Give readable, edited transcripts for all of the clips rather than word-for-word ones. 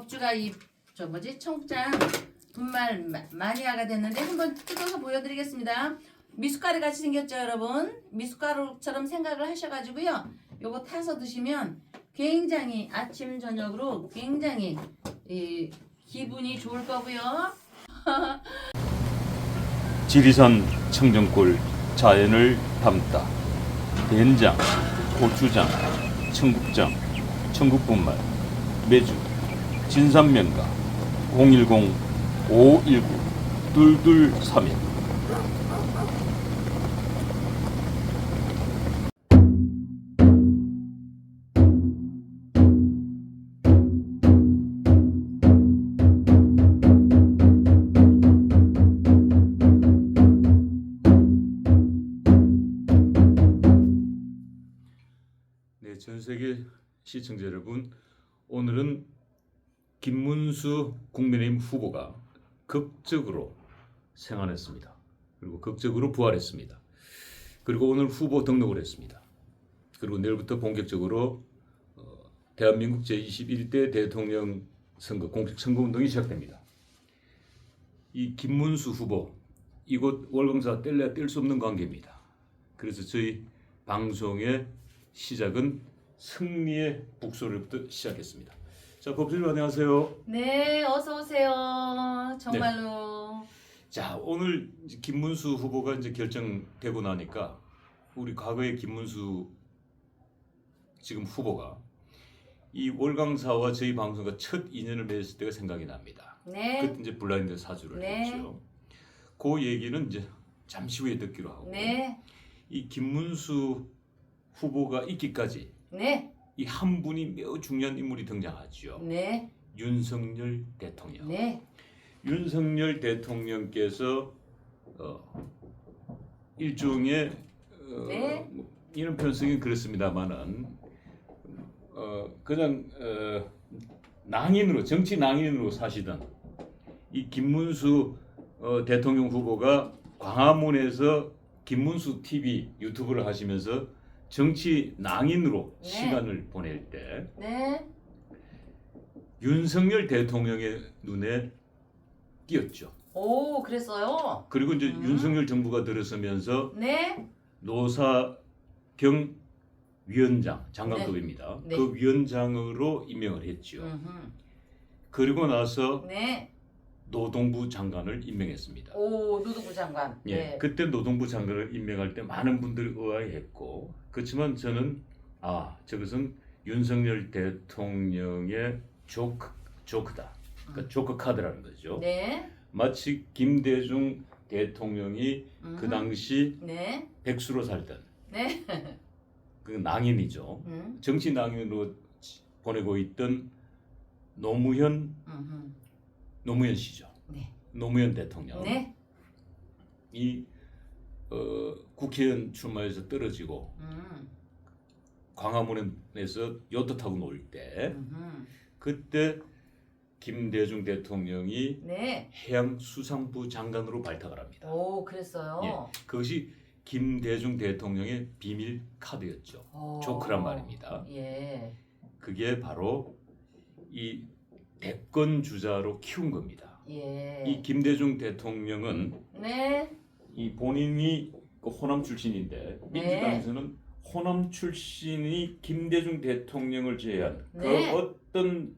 덕주가 이 저 뭐지 청국장 분말 마니아가 됐는데 한번 뜯어서 보여드리겠습니다. 미숫가루 같이 생겼죠, 여러분? 미숫가루처럼 생각을 하셔가지고요. 요거 타서 드시면 굉장히 아침 저녁으로 굉장히 기분이 좋을 거고요. 지리산 청정골 자연을 담다 된장, 고추장, 청국장, 청국분말, 매주, 진산면가 010-519-2231. 네, 전 세계 시청자 여러분, 오늘은 김문수 국민의힘 후보가 극적으로 생환했습니다. 그리고 극적으로 부활했습니다. 그리고 오늘 후보 등록을 했습니다. 그리고 내일부터 본격적으로 대한민국 제21대 대통령 선거 공식 선거운동이 시작됩니다. 이 김문수 후보, 이곳 월광사 뗄래야 뗄 수 없는 관계입니다. 그래서 저희 방송의 시작은 승리의 북소리부터 시작했습니다. 자, 법조님 안녕하세요. 네, 어서 오세요. 정말로. 네. 자, 오늘 김문수 후보가 이제 결정되고 나니까 우리 과거의 김문수 지금 후보가 이 월광사와 저희 방송과 첫 인연을 맺었을 때가 생각이 납니다. 네. 그때 이제 블라인드 사주를 네. 했죠. 그 얘기는 이제 잠시 후에 듣기로 하고. 네. 이 김문수 후보가 있기까지 네. 이 한 분이 매우 중요한 인물이 등장하죠. 네. 윤석열 대통령. 네. 윤석열 대통령께서 일종의 네. 이런 표현 쓰긴 그렇습니다만은 그냥 낭인으로 정치 낭인으로 사시던 이 김문수 대통령 후보가 광화문에서 김문수 TV 유튜브를 하시면서 정치 낭인으로 네. 시간을 보낼 때 네. 윤석열 대통령의 눈에 띄었죠. 오, 그랬어요? 그리고 이제 윤석열 정부가 들어서면서 네. 노사경 위원장, 장관급입니다. 네. 그 위원장으로 임명을 했죠. 음흠. 그리고 나서 네. 노동부 장관을 임명했습니다. 오, 노동부 장관. 예, 네. 그때 노동부 장관을 임명할 때 많은 분들이 의아해했고, 그렇지만 저는 저것은 윤석열 대통령의 조크다. 그러니까 조크 카드라는 거죠. 네. 마치 김대중 대통령이 그 당시 네. 백수로 살던 네. 그 낭인이죠. 정치 낭인으로 보내고 있던 노무현 씨죠. 네. 노무현 대통령. 네. 이 국회의원 출마해서 떨어지고 광화문에서 요트 타고 놀 때 그때 김대중 대통령이 네. 해양수산부 장관으로 발탁을 합니다. 오, 그랬어요. 예, 그것이 김대중 대통령의 비밀 카드였죠. 오. 조크란 말입니다. 예. 그게 바로 이 대권 주자로 키운 겁니다. 예. 이 김대중 대통령은 네. 이 본인이 그 호남 출신인데 네. 민주당에서는 호남 출신이 김대중 대통령을 제외한 네. 그 어떤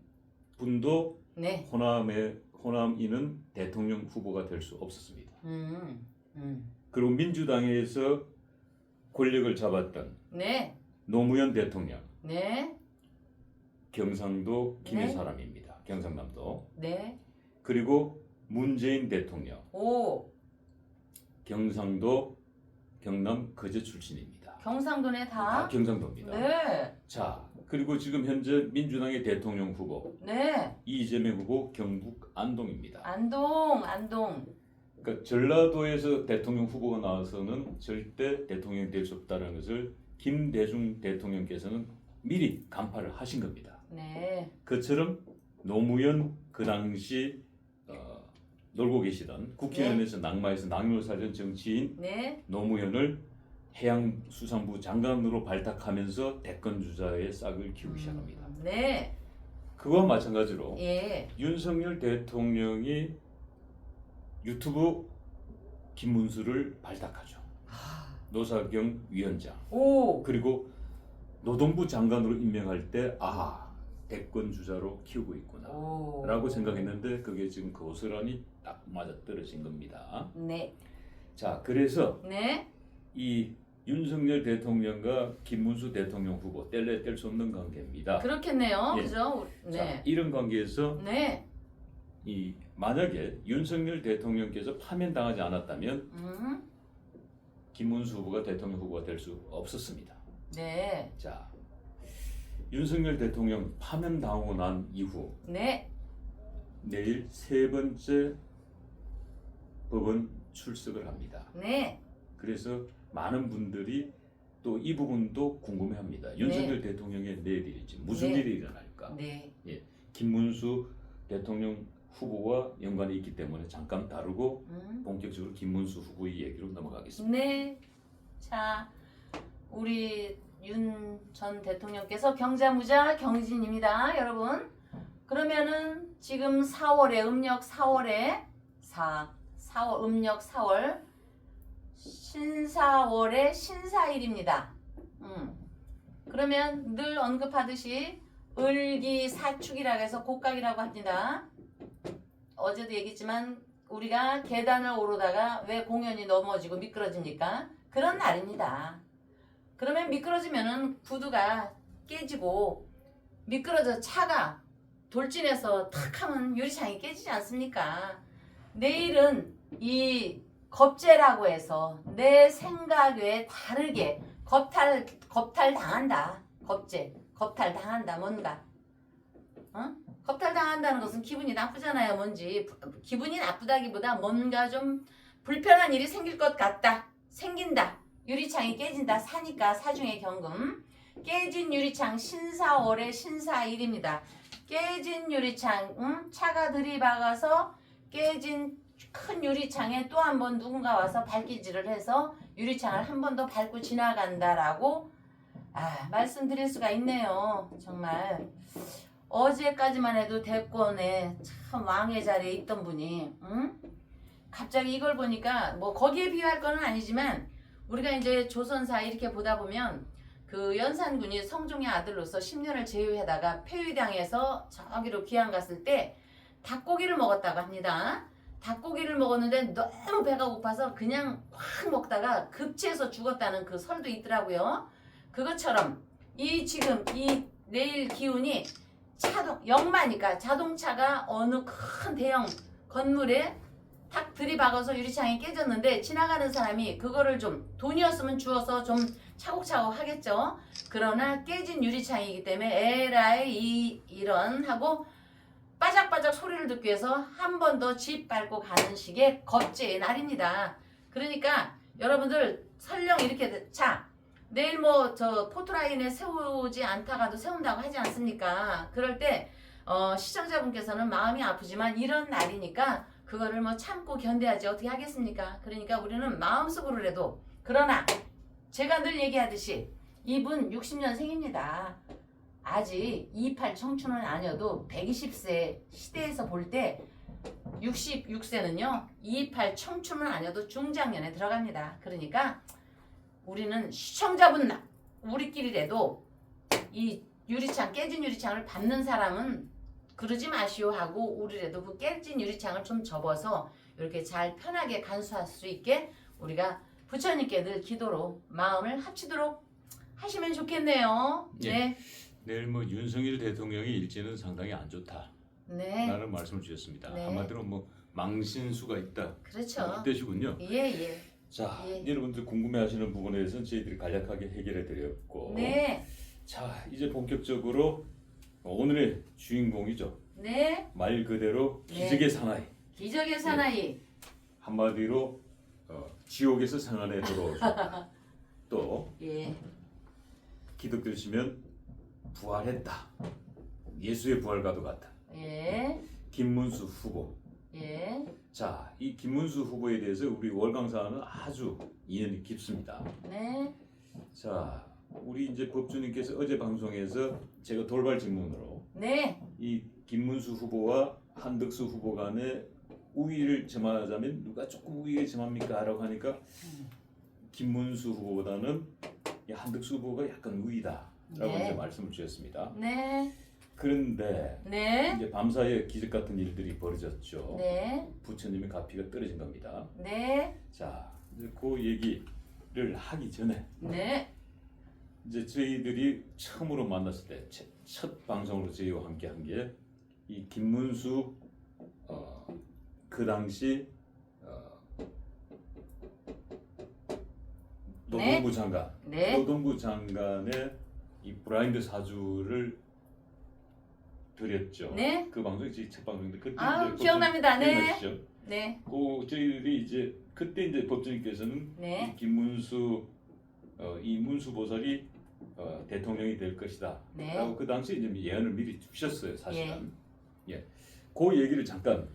분도 네. 호남인은 대통령 후보가 될 수 없었습니다. 음. 그리고 민주당에서 권력을 잡았던 네. 노무현 대통령, 네. 경상도 김해 네. 사람입니다. 경상남도. 네. 그리고 문재인 대통령, 오. 경상도 경남 거제 출신입니다. 경상도네 다. 경상도입니다. 네. 자, 그리고 지금 현재 민주당의 대통령 후보 네. 이재명 후보 경북 안동입니다. 안동. 그러니까 전라도에서 대통령 후보가 나와서는 절대 대통령이 될 수 없다는 것을 김대중 대통령께서는 미리 간파를 하신 겁니다. 네. 그처럼 노무현 그 당시 놀고 계시던 국회의원에서 낙마해서 낭인으로 살던 정치인 네. 노무현을 해양수산부 장관으로 발탁하면서 대권 주자의 싹을 키우기 시작합니다. 네. 그와 마찬가지로 예. 윤석열 대통령이 유튜브 김문수를 발탁하죠. 노사경 위원장. 오. 그리고 노동부 장관으로 임명할 때 대권 주자로 키우고 있구나 오. 라고 생각했는데 그게 지금 고스란히 딱 맞아떨어진 겁니다. 네. 자, 그래서 네. 이 윤석열 대통령과 김문수 대통령 후보 뗄래 뗄 수 없는 관계입니다. 그렇겠네요. 예. 그죠? 자, 네. 이런 관계에서 네. 이 만약에 윤석열 대통령께서 파면당하지 않았다면 음. 김문수 후보가 대통령 후보가 될 수 없었습니다. 네. 자, 윤석열 대통령 파면당하고 난 이후 네. 내일 세 번째 법원 출석을 합니다. 네. 그래서 많은 분들이 또 이 부분도 궁금해합니다. 윤석열 대통령의 내일 일지 무슨 네. 일이 일어날까? 네. 김문수 대통령 후보와 연관이 있기 때문에 잠깐 다루고 음. 본격적으로 김문수 후보의 얘기로 넘어가겠습니다. 네. 자, 우리 윤 전 대통령께서 경자무자 경진입니다, 여러분. 그러면은 지금 4월에 음력 4월에 4월 음력 4월 신사월의 신사일입니다. 그러면 늘 언급하듯이 을기사축이라고 해서 곡각이라고 합니다. 어제도 얘기했지만 우리가 계단을 오르다가 왜 공연이 넘어지고 미끄러집니까? 그런 날입니다. 그러면 미끄러지면은 구두가 깨지고 미끄러져 차가 돌진해서 탁 하면 유리창이 깨지지 않습니까? 내일은 이 겁재라고 해서 내 생각 외에 다르게 겁탈 당한다. 겁탈 당한다. 뭔가 겁탈 당한다는 것은 기분이 나쁘잖아요. 뭔지 기분이 나쁘다기보다 뭔가 좀 불편한 일이 생길 것 같다. 생긴다. 유리창이 깨진다. 사니까 사중의 경금. 깨진 유리창 신사월의 신사일입니다. 깨진 유리창 차가 들이박아서 깨진 큰 유리창에 또 한 번 누군가 와서 발기질을 해서 유리창을 한 번 더 밟고 지나간다라고 말씀드릴 수가 있네요. 정말 어제까지만 해도 대권에 참 왕의 자리에 있던 분이 갑자기 이걸 보니까 뭐 거기에 비유할 거는 아니지만 우리가 이제 조선사 이렇게 보다 보면 그 연산군이 성종의 아들로서 10년을 제후하다가 폐위당해서 저기로 귀양 갔을 때 닭고기를 먹었다고 합니다. 닭고기를 먹었는데 너무 배가 고파서 그냥 확 먹다가 급체해서 죽었다는 그 설도 있더라고요. 그것처럼 지금 이 내일 기운이 역마니까 자동차가 어느 큰 대형 건물에 탁 들이박아서 유리창이 깨졌는데 지나가는 사람이 그거를 좀 돈이었으면 주어서 좀 차곡차곡 하겠죠. 그러나 깨진 유리창이기 때문에 에라이 이런 하고 바작바작 소리를 듣기 위해서 한 번 더 집 밟고 가는 식의 겁제의 날입니다. 그러니까 여러분들 설령 이렇게 내일 뭐 저 포토라인에 세우지 않다가도 세운다고 하지 않습니까? 그럴 때 시청자분께서는 마음이 아프지만 이런 날이니까 그거를 뭐 참고 견뎌야지 어떻게 하겠습니까? 그러니까 우리는 마음속으로라도 그러나 제가 늘 얘기하듯이 이분 60년생입니다. 아직 28 청춘은 아니어도 120세 시대에서 볼 때 66세는요 28 청춘은 아니어도 중장년에 들어갑니다. 그러니까 우리는 시청자분 우리끼리라도 이 유리창 깨진 유리창을 밟는 사람은 그러지 마시오 하고 우리라도 그 깨진 유리창을 좀 접어서 이렇게 잘 편하게 간수할 수 있게 우리가 부처님께 늘 기도로 마음을 합치도록 하시면 좋겠네요. 예. 네. 내일 뭐 윤석열 대통령의 일지는 상당히 안 좋다. 네. 라는 말씀을 주셨습니다. 네. 한마디로 뭐 망신수가 있다. 그렇죠. 이 뜻이군요. 예. 자, 예. 여러분들 궁금해하시는 부분에 대해서는 저희들이 간략하게 해결해 드렸고, 네. 자, 이제 본격적으로 오늘의 주인공이죠. 네. 말 그대로 네. 기적의 사나이. 기적의 사나이. 한마디로 지옥에서 생안에 들어오셨다. 또 예. 기독교 시면 부활했다. 예수의 부활과도 같다. 예. 김문수 후보. 예. 자, 이 김문수 후보에 대해서 우리 월강사는 아주 인연이 깊습니다. 네. 자, 우리 이제 법주님께서 어제 방송에서 제가 돌발 질문으로 네. 이 김문수 후보와 한덕수 후보 간의 우위를 점하자면 누가 조금 우위에 점합니까? 라고 하니까 김문수 후보보다는 이 한덕수 후보가 약간 우위다라고 네. 이제 말씀을 주셨습니다. 네. 그런데 네. 이제 밤사이에 기적 같은 일들이 벌어졌죠. 네. 부처님의 가피가 떨어진 겁니다. 네. 자, 이제 그 얘기를 하기 전에 네. 이제 저희들이 처음으로 만났을 때 첫 방송으로 저희와 함께 한 게 이 김문수 그 당시 노동부 장관, 네. 노동부 장관의 이 브라인드 사주를 드렸죠. 네. 그 방송이 제 첫 방송인데 그때 아, 이제 기억납니다. 네. 기억나시죠? 네. 그 저희들이 이제 그때 이제 법조인께서는 네. 이 김문수 이 문수 보살이 대통령이 될 것이다. 네. 라고 그 당시 이제 예언을 미리 주셨어요, 사실은. 예. 그 얘기를 잠깐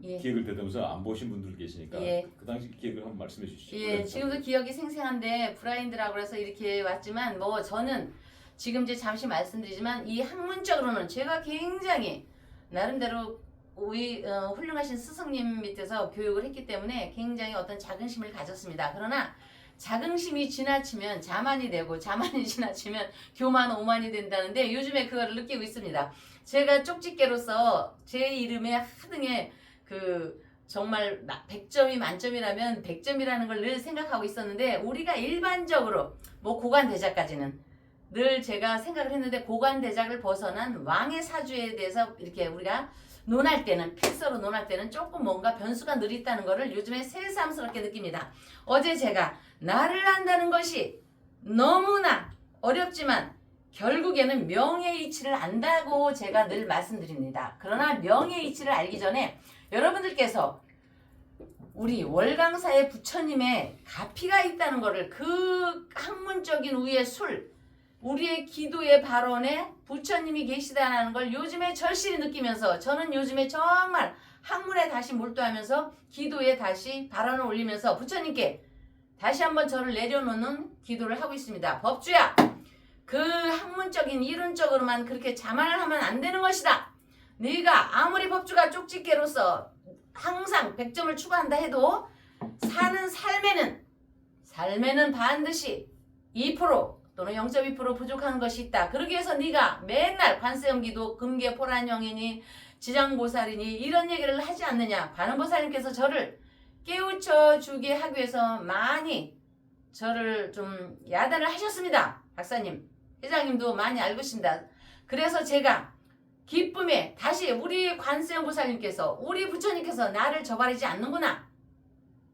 예. 기억을 되면서 안 보신 분들 계시니까 예. 그 당시 기억을 한번 말씀해 주시죠. 예, 지금도 기억이 생생한데 브라인드라고 해서 이렇게 왔지만 뭐 저는 지금 이제 잠시 말씀드리지만 이 학문적으로는 제가 굉장히 나름대로 우리 훌륭하신 스승님 밑에서 교육을 했기 때문에 굉장히 어떤 자긍심을 가졌습니다. 그러나 자긍심이 지나치면 자만이 되고 자만이 지나치면 교만 오만이 된다는데 요즘에 그거를 느끼고 있습니다. 제가 쪽집게로서 제 이름에 하등에 그 정말 100점이 만점이라면 100점이라는 걸 늘 생각하고 있었는데 우리가 일반적으로 뭐 고관대작까지는 늘 제가 생각을 했는데 고관대작을 벗어난 왕의 사주에 대해서 이렇게 우리가 논할 때는 필서로 논할 때는 조금 뭔가 변수가 늘 있다는 것을 요즘에 새삼스럽게 느낍니다. 어제 제가 나를 안다는 것이 너무나 어렵지만 결국에는 명예의 이치를 안다고 제가 늘 말씀드립니다. 그러나 명예의 이치를 알기 전에 여러분들께서 우리 월강사의 부처님의 가피가 있다는 것을 그 학문적인 우의 술 우리의 기도의 발언에 부처님이 계시다는 걸 요즘에 절실히 느끼면서 저는 요즘에 정말 학문에 다시 몰두하면서 기도에 다시 발언을 올리면서 부처님께 다시 한번 저를 내려놓는 기도를 하고 있습니다. 법주야, 그 학문적인 이론적으로만 그렇게 자만을 하면 안 되는 것이다. 네가 아무리 법주가 쪽집게로서 항상 100점을 추구한다 해도 사는 삶에는 반드시 2% 또는 0.2% 부족한 것이 있다. 그러기 위해서 네가 맨날 관세음기도 금계 포란영이니 지장보살이니 이런 얘기를 하지 않느냐. 관음보살님께서 저를 깨우쳐 주게 하기 위해서 많이 저를 좀 야단을 하셨습니다. 박사님, 회장님도 많이 알고 있습니다. 그래서 제가 기쁨에 다시 우리 관세음보살님께서 우리 부처님께서 나를 저버리지 않는구나.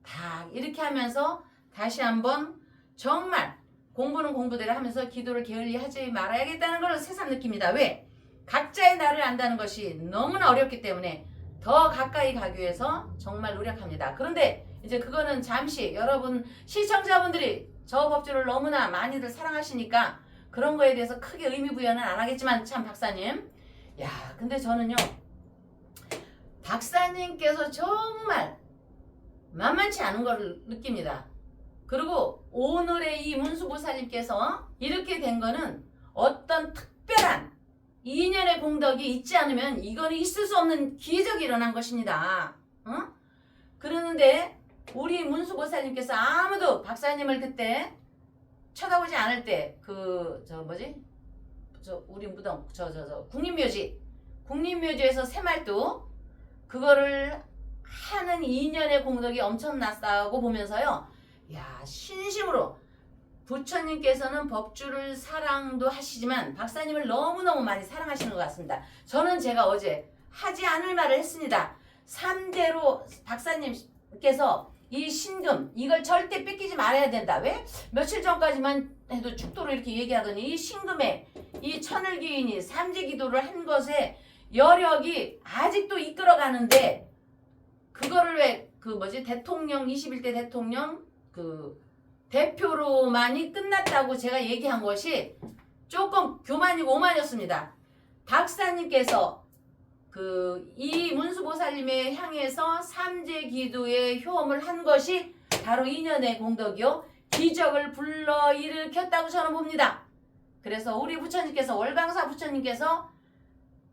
다 이렇게 하면서 다시 한번 정말 공부는 공부대로 하면서 기도를 게을리 하지 말아야겠다는 걸 새삼 느낍니다. 왜? 각자의 나를 안다는 것이 너무나 어렵기 때문에 더 가까이 가기 위해서 정말 노력합니다. 그런데 이제 그거는 잠시 여러분 시청자분들이 저 법주를 너무나 많이들 사랑하시니까 그런 거에 대해서 크게 의미 부여는 안 하겠지만 참 박사님, 야 근데 저는요 박사님께서 정말 만만치 않은 걸 느낍니다. 그리고 오늘의 이 문수보살님께서 이렇게 된 거는 어떤 특별한 인연의 공덕이 있지 않으면 이거는 있을 수 없는 기적이 일어난 것입니다. 그러는데 우리 문수보살님께서 아무도 박사님을 그때 쳐다보지 않을 때 우리 무덤 국립묘지에서 새말도 그거를 하는 인연의 공덕이 엄청났다고 보면서요. 야, 신심으로 부처님께서는 법주를 사랑도 하시지만 박사님을 너무너무 많이 사랑하시는 것 같습니다. 저는 제가 어제 하지 않을 말을 했습니다. 3대로 박사님께서 이 신금 이걸 절대 뺏기지 말아야 된다. 왜? 며칠 전까지만 해도 축도로 이렇게 얘기하더니 이 신금에 이 천을기인이 삼재기도를 한 것에 여력이 아직도 이끌어가는데 그거를 왜 대통령 21대 대통령 대표로만이 끝났다고 제가 얘기한 것이 조금 교만이고 오만이었습니다. 박사님께서 이 문수보살님에 향해서 삼재기도의 효험을 한 것이 바로 인연의 공덕이요 기적을 불러일으켰다고 저는 봅니다. 그래서 우리 부처님께서 월강사 부처님께서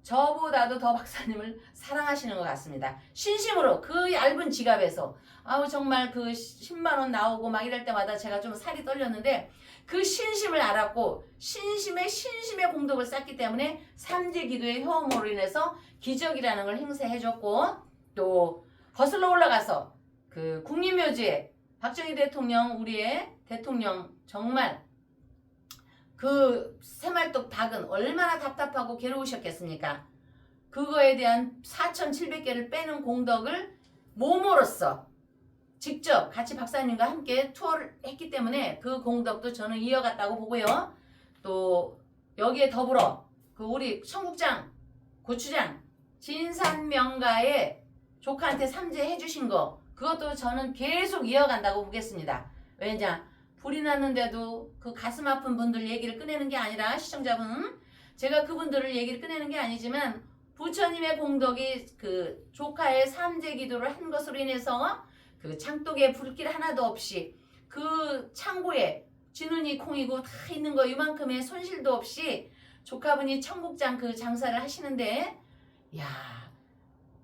저보다도 더 박사님을 사랑하시는 것 같습니다. 신심으로 그 얇은 지갑에서 아우 정말 그 10만 원 나오고 막 이럴 때마다 제가 좀 살이 떨렸는데 그 신심을 알았고 신심의 공덕을 쌓기 때문에 삼재 기도의 효험으로 인해서 기적이라는 걸 행사해줬고 또 거슬러 올라가서 그 국립묘지에 박정희 대통령 우리의 대통령 정말 그 새말뚝 닭은 얼마나 답답하고 괴로우셨겠습니까? 그거에 대한 4,700개를 빼는 공덕을 몸으로써 직접 같이 박사님과 함께 투어를 했기 때문에 그 공덕도 저는 이어갔다고 보고요. 또 여기에 더불어 그 우리 청국장, 고추장, 진산명가에 조카한테 삼재해 주신 거 그것도 저는 계속 이어간다고 보겠습니다. 왜냐? 불이 났는데도 그 가슴 아픈 분들 얘기를 꺼내는 게 아니라 시청자분 제가 그분들을 얘기를 꺼내는 게 아니지만 부처님의 공덕이 그 조카의 삼재 기도를 한 것으로 인해서 그 창독에 불길 하나도 없이 그 창고에 진운이 콩이고 다 있는 거 이만큼의 손실도 없이 조카분이 청국장 그 장사를 하시는데 야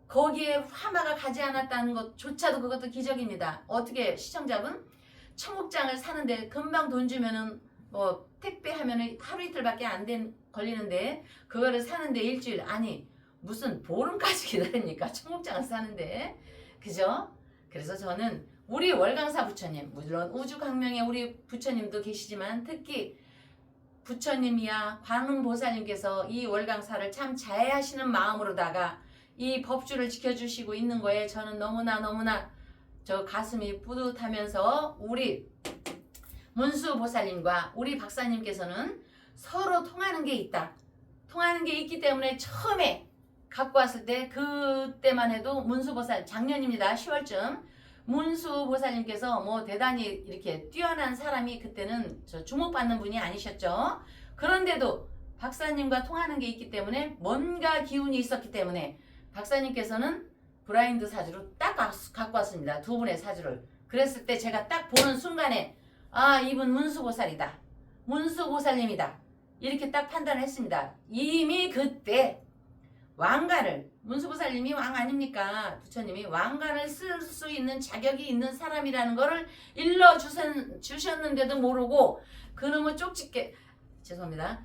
거기에 화마가 가지 않았다는 것조차도 그것도 기적입니다. 어떻게 시청자분 청국장을 사는데 금방 돈 주면은 뭐 택배하면은 하루 이틀밖에 안 걸리는데 그거를 사는데 일주일 아니 무슨 보름까지 기다립니까? 청국장을 사는데 그죠? 그래서 저는 우리 월강사 부처님 물론 우주광명에 우리 부처님도 계시지만 특히 부처님이야 관음보살님께서 이 월강사를 참 자애하시는 마음으로다가 이 법주를 지켜주시고 있는 거에 저는 너무나 저 가슴이 뿌듯하면서 우리 문수보살님과 우리 박사님께서는 서로 통하는 게 있다. 통하는 게 있기 때문에 처음에 갖고 왔을 때 그때만 해도 문수보살 작년입니다. 10월쯤 문수보살님께서 뭐 대단히 이렇게 뛰어난 사람이 그때는 저 주목받는 분이 아니셨죠. 그런데도 박사님과 통하는 게 있기 때문에 뭔가 기운이 있었기 때문에 박사님께서는 브라인드 사주로 딱 갖고 왔습니다. 두 분의 사주를. 그랬을 때 제가 딱 보는 순간에 아 이분 문수보살이다. 문수보살님이다. 이렇게 딱 판단을 했습니다. 이미 그때 왕관을 문수보살님이 왕 아닙니까? 부처님이 왕관을 쓸 수 있는 자격이 있는 사람이라는 거를 일러주셨는데도 모르고 그놈의 쪽집게 죄송합니다.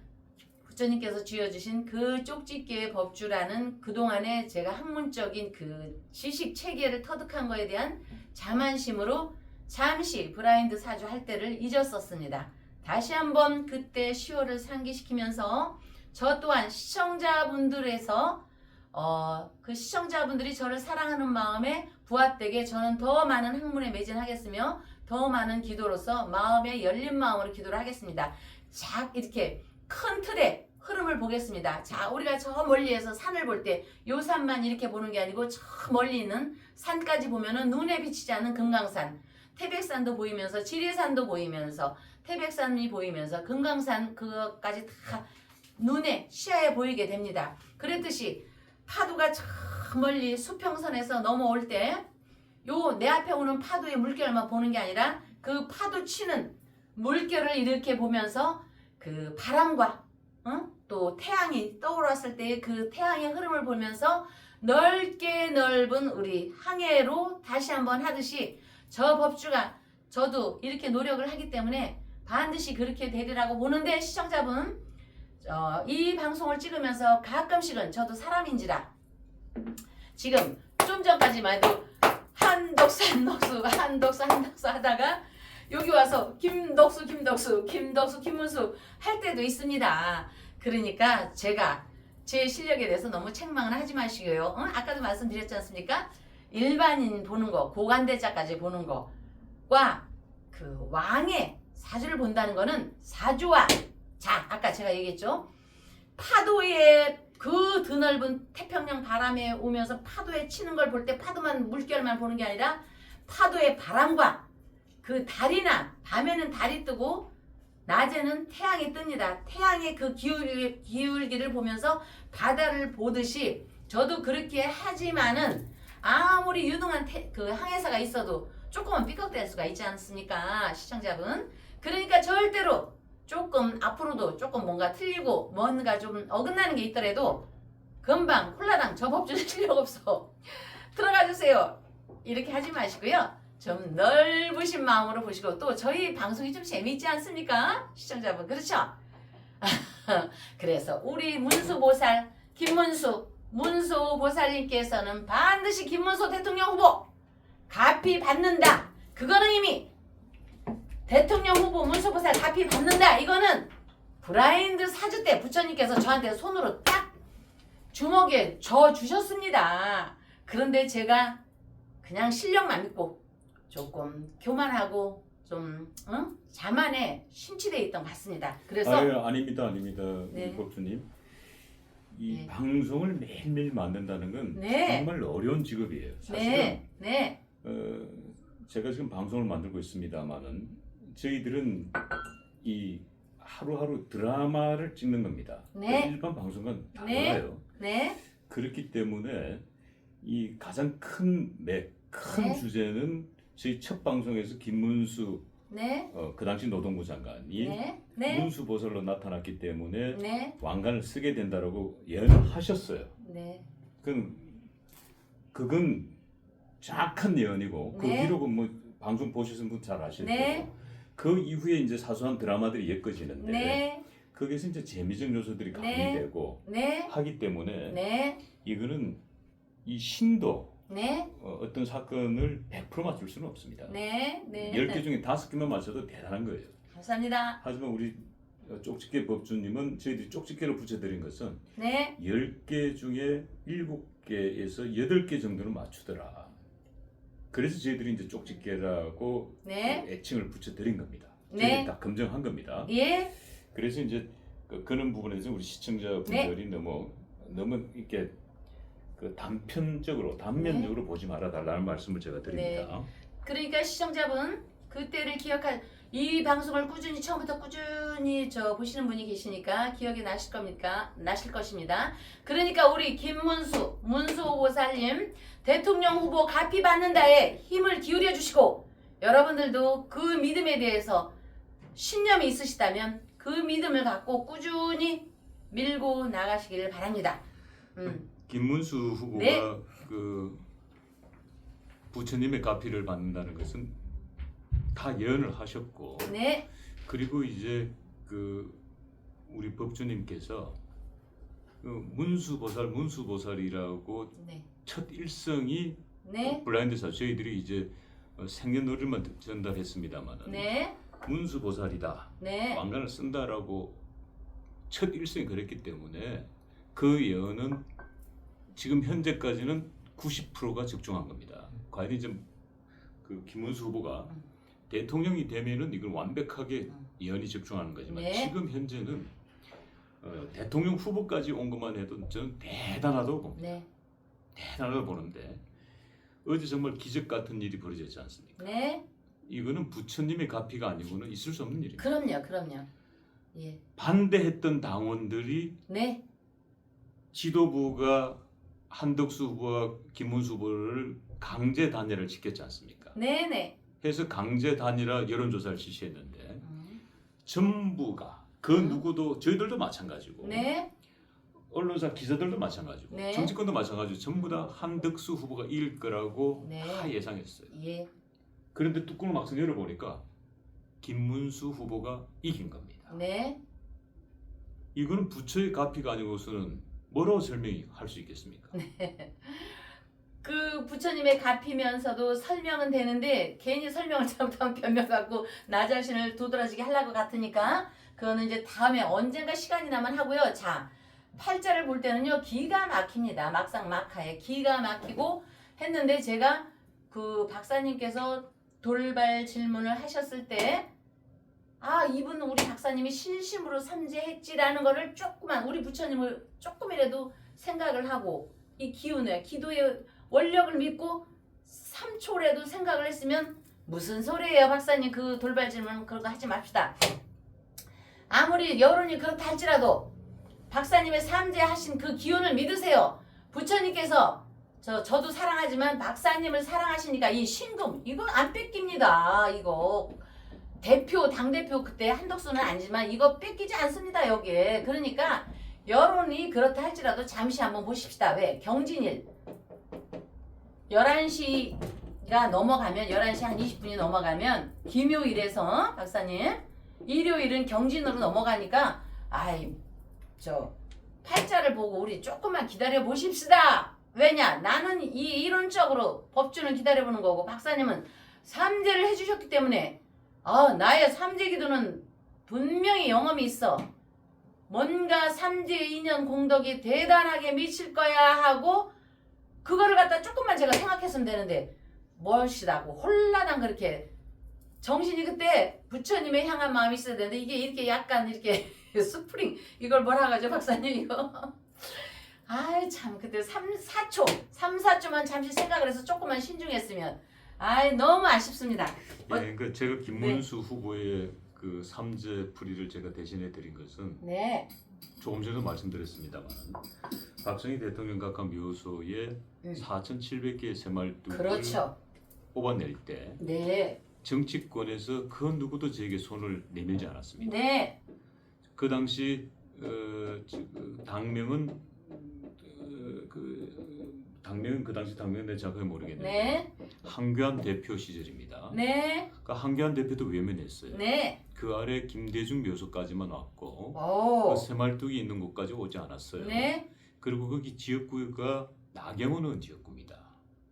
부처님께서 쥐어주신 그 쪽집게의 법주라는 그동안에 제가 학문적인 그 지식 체계를 터득한 거에 대한 자만심으로 잠시 브라인드 사주 할 때를 잊었었습니다. 다시 한번 그때 10월을 상기시키면서 저 또한 시청자분들에서 그 시청자분들이 저를 사랑하는 마음에 부합되게 저는 더 많은 학문에 매진하겠으며 더 많은 기도로서 마음에 열린 마음으로 기도를 하겠습니다. 자 이렇게 큰 틀의 흐름을 보겠습니다. 자 우리가 저 멀리에서 산을 볼 때 요 산만 이렇게 보는 게 아니고 저 멀리 있는 산까지 보면은 눈에 비치지 않는 금강산 태백산도 보이면서 지리산도 보이면서 태백산이 보이면서 금강산 그것까지 다 눈에 시야에 보이게 됩니다. 그랬듯이 파도가 저 멀리 수평선에서 넘어올 때 요 내 앞에 오는 파도의 물결만 보는 게 아니라 그 파도 치는 물결을 이렇게 보면서 그 바람과 또 태양이 떠올랐을 때 그 태양의 흐름을 보면서 넓게 넓은 우리 항해로 다시 한번 하듯이 저 법주가 저도 이렇게 노력을 하기 때문에 반드시 그렇게 되리라고 보는데 시청자분 이 방송을 찍으면서 가끔씩은 저도 사람인지라 지금 좀 전까지만 해도 한독수 하다가 여기 와서 김문수 할 때도 있습니다. 그러니까 제가 제 실력에 대해서 너무 책망을 하지 마시고요. 아까도 말씀드렸지 않습니까? 일반인 보는 거, 고관대자까지 보는 거과 그 왕의 사주를 본다는 거는 사주와 자, 아까 제가 얘기했죠. 파도에 그 드넓은 태평양 바람에 오면서 파도에 치는 걸 볼 때 파도만 물결만 보는 게 아니라 파도의 바람과 그 달이나 밤에는 달이 뜨고 낮에는 태양이 뜹니다. 태양의 그 기울기를 보면서 바다를 보듯이 저도 그렇게 하지만은 아무리 유능한 그 항해사가 있어도 조금은 삐걱될 수가 있지 않습니까? 시청자분. 그러니까 절대로 조금 앞으로도 조금 뭔가 틀리고 뭔가 좀 어긋나는 게 있더라도 금방 콜라당 저 법준 실력 없어. 들어가 주세요. 이렇게 하지 마시고요. 좀 넓으신 마음으로 보시고 또 저희 방송이 좀 재미있지 않습니까? 시청자분 그렇죠? 그래서 우리 문수보살 문수보살님께서는 반드시 김문수 대통령 후보 가피 받는다. 그거는 이미 대통령 후보 문수보살 가피 받는다. 이거는 브라인드 사주 때 부처님께서 저한테 손으로 딱 주먹에 줘 주셨습니다. 그런데 제가 그냥 실력만 믿고 조금 교만하고 좀 자만에 심취돼 있던 것 같습니다. 그래서 아닙니다. 네. 우리 법주님. 이 네. 방송을 매일매일 만든다는 건 네. 정말 어려운 직업이에요. 사실은 네. 제가 지금 방송을 만들고 있습니다만은 저희들은 이 하루하루 드라마를 찍는 겁니다. 네. 일반 방송과는 네. 달라요. 네. 그렇기 때문에 이 가장 큰 네. 주제는 저희 첫 방송에서 김문수 네. 그 당시 노동부 장관이 네. 문수 보살로 나타났기 때문에 네. 왕관을 쓰게 된다라고 예언하셨어요. 네. 그건 정확한 예언이고 그 네. 기록은 뭐 방송 보시는 분 잘 아실 네. 거고 그 이후에 이제 사소한 드라마들이 엮어지는데 네. 거기서 이제 재미적 요소들이 네. 가미되고 네. 하기 때문에 네. 이거는 이 신도 네. 어떤 사건을 100% 맞출 수는 없습니다. 네. 네. 10개 중에 5개만 맞춰도 대단한 거예요. 감사합니다. 하지만 우리 쪽집게 법주님은 저희들이 쪽집게로 붙여드린 것은 네. 10개 중에 7개에서 8개 정도는 맞추더라. 그래서 저희들이 이제 쪽집게라고 네. 애칭을 붙여드린 겁니다. 네. 저희들이 다 검증한 겁니다. 예. 그래서 이제 그런 부분에서 우리 시청자분들이 너무 이렇게 단면적으로 보지 말아 달라는 말씀을 제가 드립니다. 그러니까 시청자분 그때를 기억할 이 방송을 꾸준히 처음부터 꾸준히 보시는 분이 계시니까 기억이 나실 것입니다. 그러니까 우리 문수보살님 대통령 후보 가피 받는다에 힘을 기울여 주시고 여러분들도 그 믿음에 대해서 신념이 있으시다면 그 믿음을 갖고 꾸준히 밀고 나가시기를 바랍니다. 김문수 후보가 네. 그 부처님의 가피를 받는다는 것은 다 예언을 하셨고 네. 그리고 이제 우리 법주님께서 문수보살이라고 네. 첫 일성이 네. 블라인드 사주 저희들이 이제 생년월일만 전달했습니다만은 네. 문수보살이다 네. 왕관을 쓴다라고 첫 일성이 그랬기 때문에 그 예언은 지금 현재까지는 90%가 적중한 겁니다. 과연 이제 김문수 후보가 대통령이 되면은 이걸 완벽하게 예언이 적중하는 거지만 네. 지금 현재는 대통령 후보까지 온 것만 해도 저는 대단하다고 봅니다. 네. 대단하다고 보는데 어제 정말 기적 같은 일이 벌어졌지 않습니까? 네. 이거는 부처님의 가피가 아니고는 있을 수 없는 일입니다. 그럼요. 예. 반대했던 당원들이 네. 지도부가 한덕수 후보와 김문수 후보를 강제 단일화를 시켰지 않습니까? 네네. 해서 강제 단일화 여론조사를 실시했는데 전부가 누구도 저희들도 마찬가지고 네. 언론사 기자들도 마찬가지고 네. 정치권도 마찬가지고 전부 다 한덕수 후보가 이길 거라고 네. 다 예상했어요. 예. 그런데 뚜껑을 막상 열어보니까 김문수 후보가 이긴 겁니다. 네. 이거는 부처의 가피가 아니고서는 뭐라고 설명할 수 있겠습니까? 그 부처님의 가피면서도 설명은 되는데 괜히 설명을 잘못하면 변명 갖고 나 자신을 도드라지게 하려고 같으니까 그거는 이제 다음에 언젠가 시간이 나면 하고요. 자, 팔자를 볼 때는요 기가 막힙니다. 막상 막하에 기가 막히고 했는데 제가 그 박사님께서 돌발 질문을 하셨을 때 이분은 우리 박사님이 신심으로 삼재했지라는 거를 조금만 우리 부처님을 조금이라도 생각을 하고 이 기운을 기도의 원력을 믿고 3초라도 생각을 했으면 무슨 소리예요 박사님 그 돌발 질문 그런 거 하지 맙시다. 아무리 여론이 그렇다 할지라도 박사님의 삼재하신 그 기운을 믿으세요. 부처님께서 저도 사랑하지만 박사님을 사랑하시니까 이 신금 이거 안 뺏깁니다. 이거 당대표 그때 한덕수는 아니지만 이거 뺏기지 않습니다. 여기에. 그러니까 여론이 그렇다 할지라도 잠시 한번 보십시다. 왜? 경진일 11시가 넘어가면 11시 한 20분이 넘어가면 김요일에서 박사님 일요일은 경진으로 넘어가니까 아이 저 팔자를 보고 우리 조금만 기다려 보십시다. 왜냐? 나는 이 이론적으로 법주는 기다려보는 거고 박사님은 삼재를 해주셨기 때문에 나의 삼재 기도는 분명히 영험이 있어. 뭔가 삼재의 인연 공덕이 대단하게 미칠 거야 하고 그거를 갖다 조금만 제가 생각했으면 되는데 뭘시다고 홀라당 그렇게 정신이 그때 부처님의 향한 마음이 있어야 되는데 이게 이렇게 약간 이렇게 스프링 이걸 뭐라 하죠 박사님 이거 아이 참 그때 3-4초만 잠시 생각을 해서 조금만 신중했으면 아이 너무 아쉽습니다. 예, 그러니까 제가 김문수 후보의 그 삼재 풀이를 제가 대신해 드린 것은 네. 조금 전에도 말씀드렸습니다만 박정희 대통령 각각 묘소에 4,700개의 새말뚝을 그렇죠. 뽑아낼 때 네. 정치권에서 그 누구도 저에게 손을 내밀지 않았습니다. 네. 그 당시 당명은 당명은 그 당시 당명은 내가 정확하게 모르겠는데 네. 한교안 대표 시절입니다. 네. 그러니까 한교안 대표도 외면했어요. 네. 그 아래 김대중 묘소까지만 왔고 오. 그 새말뚝이 있는 곳까지 오지 않았어요. 네. 그리고 거기 지역구가 나경원 의원 지역구입니다.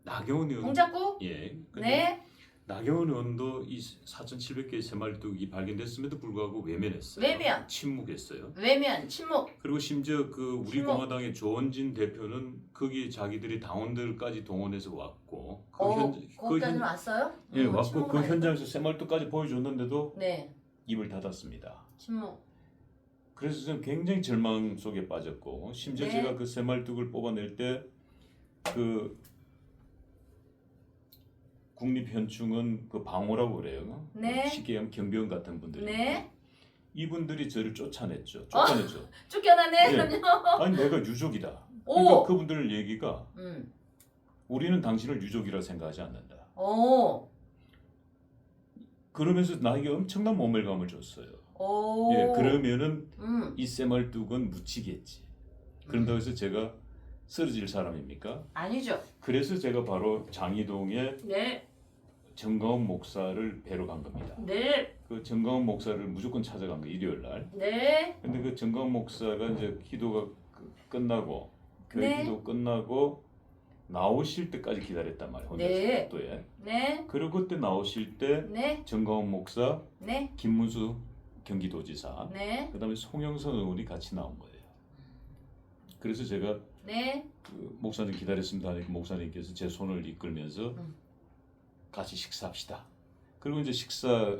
나경원 의원 동작구? 예. 네. 나경원 의원도 이 4,700개의 새말뚝이 발견됐음에도 불구하고 외면했어요. 외면. 침묵했어요. 외면, 침묵. 그리고 심지어 그 우리 침묵. 공화당의 조원진 대표는 거기 자기들이 당원들까지 동원해서 왔고 거기까지는 왔어요? 예, 왔고 그 침묵만 현장에서 새말뚝까지 보여줬는데도 네. 입을 닫았습니다. 침묵. 그래서 저는 굉장히 절망 속에 빠졌고 심지어 네. 제가 그 새말뚝을 뽑아낼 때 그 국립현충은 그 방호라고 그래요. 네. 쉽게 얘기하면 경비원 같은 분들이. 네. 이분들이 저를 쫓아냈죠. 쫓아냈죠. 쫓겨나네. 예. 그럼요. 아니 내가 유족이다. 오. 그러니까 그분들 얘기가 음. 우리는 당신을 유족이라 생각하지 않는다. 오. 그러면서 나에게 엄청난 모멸감을 줬어요. 오. 예, 그러면은 음. 이 새말뚝은 묻히겠지. 그런다고 해서 제가 쓰러질 사람입니까? 아니죠. 그래서 제가 바로 장이동에 네. 정가원 목사를 뵈러 간 겁니다. 네. 그 정가원 목사를 무조건 찾아간 거 일요일 날. 네. 근데 그 정가원 목사가 이제 기도가 끝나고 교회 네. 기도 끝나고 나오실 때까지 기다렸단 말이에요. 혼자서 네. 복도에. 네. 그리고 그때 나오실 때 네. 정가원 목사, 네. 김문수 경기도지사, 네. 그다음에 송영선 의원이 같이 나온 거예요. 그래서 제가 네. 그 목사님 기다렸습니다 하니까 목사님께서 제 손을 이끌면서 음. 같이 식사합시다. 그리고 이제 식사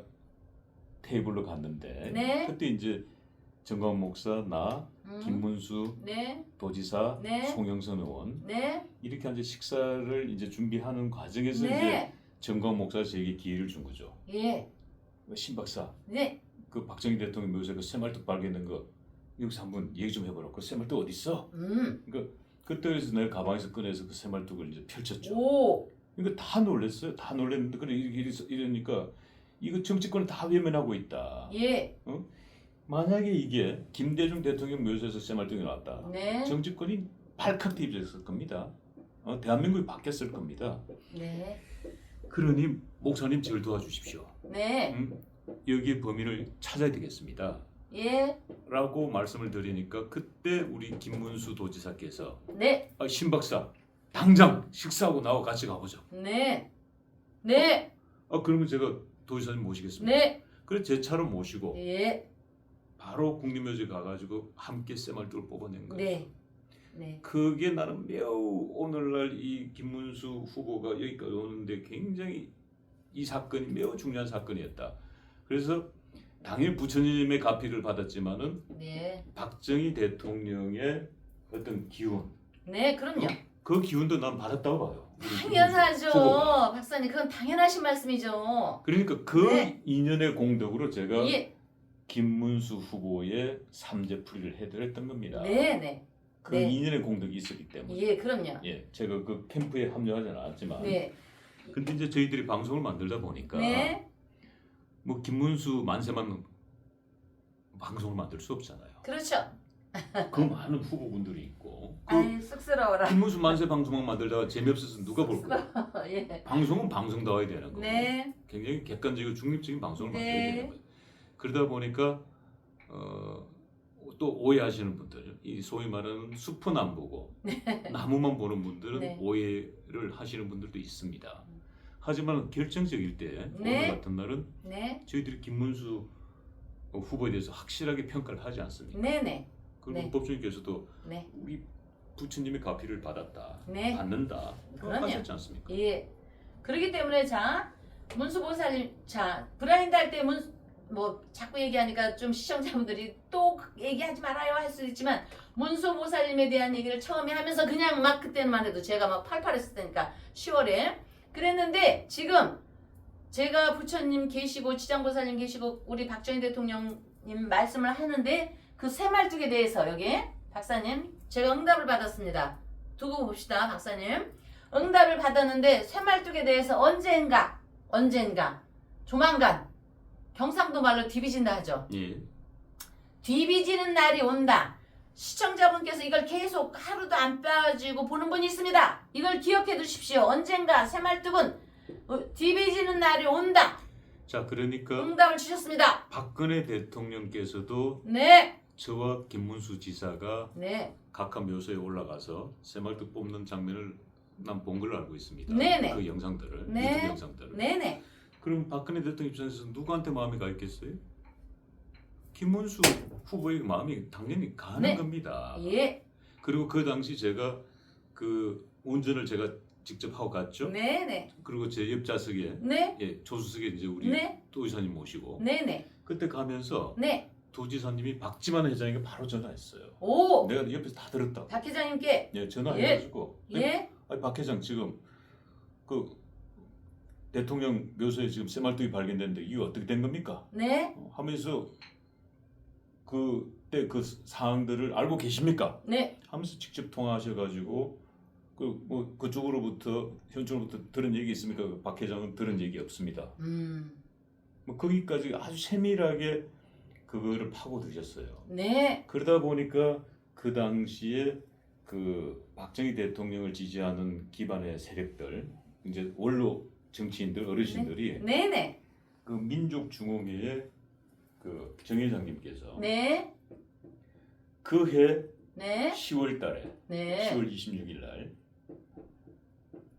테이블로 갔는데 네. 그때 이제 정가원 목사, 나, 김문수 네. 도지사, 네. 송영선 의원 네. 이렇게 이제 식사를 이제 준비하는 과정에서 이제 네. 정가원 목사가 저에게 기회를 준 거죠. 예. 신 박사, 네. 그 박정희 대통령 묘소에 그 새말뚝 발견된 거 여기서 한번 얘기 좀 해보라고. 그 새말뚝 어디 있어? 그러니까 그때 그래서 내가 가방에서 꺼내서 그 새말뚝을 이제 펼쳤죠. 오. 그러니까 다 놀랐어요. 다 놀랐는데 그래 이러니까 이거 정치권을 다 외면하고 있다. 예. 만약에 이게 김대중 대통령 묘소에서 새말뚝이 나왔다. 네. 정치권이 발칵 뒤집혔을 겁니다. 대한민국이 바뀌었을 겁니다. 네. 그러니 목사님 저를 도와주십시오. 네. 여기에 범인을 찾아야 되겠습니다. 예. 라고 말씀을 드리니까 그때 우리 김문수 도지사께서 네. 신 박사 당장 식사하고 나와 같이 가보자. 네. 네. 그러면 제가 도지사님 모시겠습니다. 네. 그래서 제 차로 모시고 예. 바로 국립묘지에 가가지고 함께 새말뚝을 뽑아낸 거예요. 네. 네. 그게 나는 매우 오늘날 이 김문수 후보가 여기까지 오는데 굉장히 이 사건이 매우 중요한 사건이었다. 그래서 당연히 부처님의 가피를 받았지만은 네. 박정희 대통령의 어떤 기운, 네, 그럼요. 그 기운도 난 받았다고 봐요. 우리 당연하죠. 김문수 후보가. 박사님, 그건 당연하신 말씀이죠. 그러니까 그 네. 인연의 공덕으로 제가 예. 김문수 후보의 삼재풀이를 해드렸던 겁니다. 네, 네. 그 네. 인연의 공덕이 있었기 때문에. 예, 그럼요. 예, 제가 그 캠프에 합류하지는 않았지만. 네. 근데 이제 저희들이 방송을 만들다 보니까 네. 뭐 김문수 만세만 방송을 만들 수 없잖아요. 그렇죠. 그 많은 후보군들이 있고 그 아이 쑥스러워라. 김문수 만세 방송만 만들다가 재미없어서 누가 볼 거야? 예. 방송은 방송다워야 되는 거고 네. 굉장히 객관적이고 중립적인 방송을 네. 만들어야 되는 거예요. 그러다 보니까 또 오해하시는 분들, 이 소위 말하는 숲은 안 보고 나무만 보는 분들은 네. 오해를 하시는 분들도 있습니다. 하지만 결정적일 때 네. 오늘 같은 날은 네. 저희들이 김문수 후보에 대해서 확실하게 평가를 하지 않습니까? 네네. 그리고 네. 법조인께서도 네. 우리 부처님의 가피를 받았다, 네. 받는다, 그거 그럼요. 하셨지 않습니까? 예. 그렇기 때문에 자 문수보살님 자 브라인드 할 때 뭐 자꾸 얘기하니까 좀 시청자분들이 또 얘기하지 말아요 할 수도 있지만 문수보살님에 대한 얘기를 처음에 하면서 그냥 막 그때만 해도 제가 막 팔팔했을 테니까 10월에 그랬는데 지금 제가 부처님 계시고 지장보살님 계시고 우리 박정희 대통령님 말씀을 하는데 그 새말뚝에 대해서 여기 박사님 제가 응답을 받았습니다. 두고 봅시다 박사님. 응답을 받았는데 새말뚝에 대해서 언젠가 조만간 경상도 말로 뒤비진다 하죠. 예. 뒤비지는 날이 온다. 시청자분께서 이걸 계속 하루도 안 빠지고 보는 분이 있습니다. 이걸 기억해 두십시오. 언젠가 새말뚝은 뒤비지는 날이 온다. 자, 그러니까 응답을 주셨습니다. 박근혜 대통령께서도 네. 저와 김문수 지사가 네. 각하 묘소에 올라가서 새말뚝 뽑는 장면을 난 본 걸로 알고 있습니다. 네네. 그 영상들을, 네. 유튜브 영상들을. 네네. 그럼 박근혜 대통령 입장에서 누구한테 마음이 가 있겠어요? 김문수 후보의 마음이 당연히 가는 네. 겁니다. 예. 그리고 그 당시 제가 그 운전을 제가 직접 하고 갔죠. 네네. 그리고 제 옆좌석에 네. 예, 조수석에 이제 우리 네. 도지사님 모시고 네네. 그때 가면서 네. 도지사님이 박지만 회장에게 바로 전화했어요. 오. 내가 옆에서 다 들었다. 박 회장님께 예, 전화해가지고 예. 아니, 박 회장 지금 그 대통령 묘소에 지금 새말뚝이 발견됐는데 이게 어떻게 된 겁니까? 네. 하면서 그때 그 사항들을 알고 계십니까? 네. 하면서 직접 통화하셔가지고 그 뭐 그쪽으로부터 현쪽으로부터 들은 얘기 있습니까? 박 회장은 들은 얘기 없습니다. 뭐 거기까지 아주 세밀하게 그거를 파고 들으셨어요. 네. 그러다 보니까 그 당시에 그 박정희 대통령을 지지하는 기반의 세력들, 이제 원로 정치인들, 어르신들이 네네. 그 민족중흥회의 그 정 회장님께서 네. 그해 네. 10월달에 네. 10월 26일 날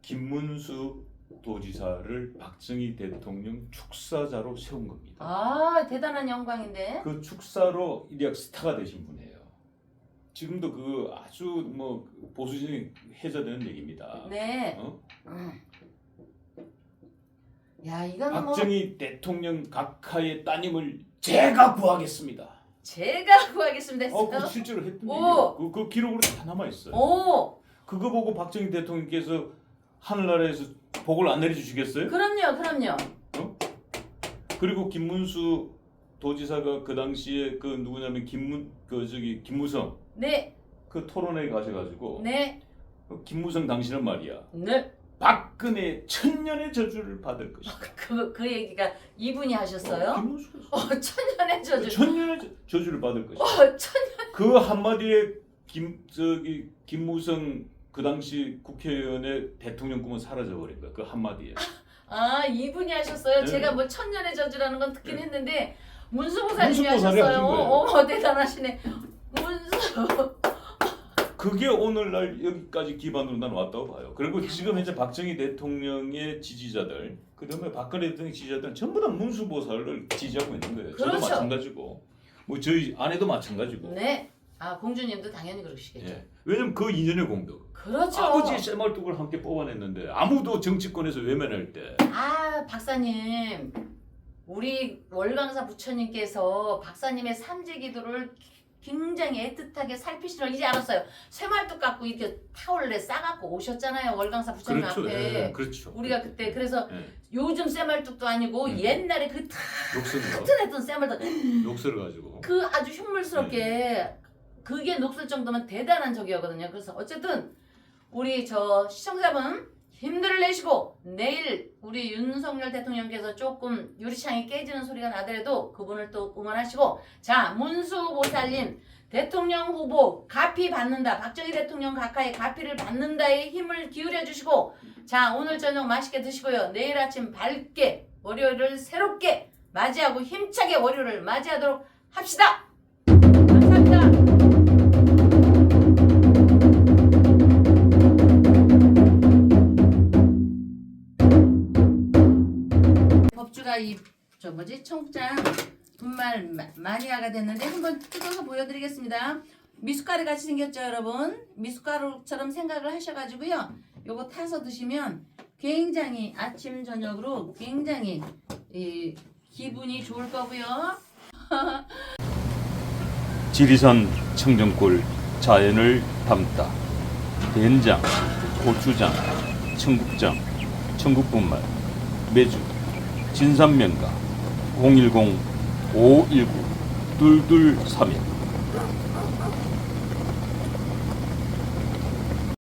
김문수 도지사를 박정희 대통령 축사자로 세운 겁니다. 아 대단한 영광인데. 그 축사로 일약 스타가 되신 분이에요. 지금도 그 아주 뭐 보수진이 해자되는 얘기입니다. 네. 어? 야 이거는 뭐 박정희 대통령 각하의 따님을 제가 구하겠습니다. 제가 구하겠습니다 그 했어요. 실제로 했던 오. 얘기예요. 그 기록으로 다 남아 있어요. 오. 그거 보고 박정희 대통령께서 하늘나라에서 복을 안 내려주시겠어요? 그럼요. 그리고 김문수 도지사가 그 당시에 그 누구냐면 김무성 네. 그 토론회에 가셔가지고 네. 그 김무성 당신은 말이야 네. 박근혜 천년의 저주를 받을 것이다. 그 얘기가 이분이 하셨어요? 김문수가 천년의 저주. 천년의 저주를 받을 것이다. 천년. 그 한마디에 김무성 그 당시 국회의원의 대통령 꿈은 사라져 버린 거야. 그 한마디에. 아 이분이 하셨어요. 네. 제가 뭐 천년의 저주라는 건 듣긴 네. 했는데 문수보살님이 문수보살이 하셨어요. 하신 거예요. 어머 대단하시네. 문수. 그게 오늘날 여기까지 기반으로 난 왔다고 봐요. 그리고 지금 현재 박정희 대통령의 지지자들, 그다음에 박근혜 대통령 지지자들은 전부 다 문수보살을 지지하고 있는 거예요. 저도 그렇죠. 마찬가지고, 뭐 저희 아내도 마찬가지고. 네. 아 공주님도 당연히 그러시겠죠. 예. 왜냐면 그 인연의 공덕. 그렇죠. 아버지 새말뚝을 함께 뽑아냈는데 아무도 정치권에서 외면할 때. 아 박사님 우리 월광사 부처님께서 박사님의 삼재기도를 굉장히 애틋하게 살피시는 걸 이제 알았어요. 쇠말뚝 갖고 이렇게 타올레 싸갖고 오셨잖아요. 월광사 부처님 그렇죠. 앞에. 예, 그렇죠. 우리가 그때 그래서 예. 요즘 쇠말뚝도 아니고 옛날에 그 녹슬어. 튼튼했던 쇠말뚝 녹슬어 가지고. 그 아주 흉물스럽게 그게 녹슬 정도면 대단한 적이었거든요. 그래서 어쨌든 우리 저 시청자분 힘들을 내시고 내일 우리 우리 윤석열 대통령께서 조금 유리창이 깨지는 소리가 나더라도 그분을 또 응원하시고, 자, 문수보살님 대통령 후보 가피 받는다, 박정희 대통령 가까이 가피를 받는다에 힘을 기울여 주시고, 자, 오늘 저녁 맛있게 드시고요, 내일 아침 밝게 월요일을 새롭게 맞이하고 힘차게 월요일을 맞이하도록 합시다. 감사합니다. 법주가 청장 분말 마니아가 됐는데 한번 뜯어서 보여드리겠습니다. 미숫가루 같이 생겼죠, 여러분? 미숫가루처럼 생각을 하셔가지고요, 요거 타서 드시면 굉장히 아침 저녁으로 굉장히 기분이 좋을 거고요. 지리산 청정골 자연을 담다. 된장, 고추장, 청국장, 청국분말, 매주, 진산면가 010-519-2231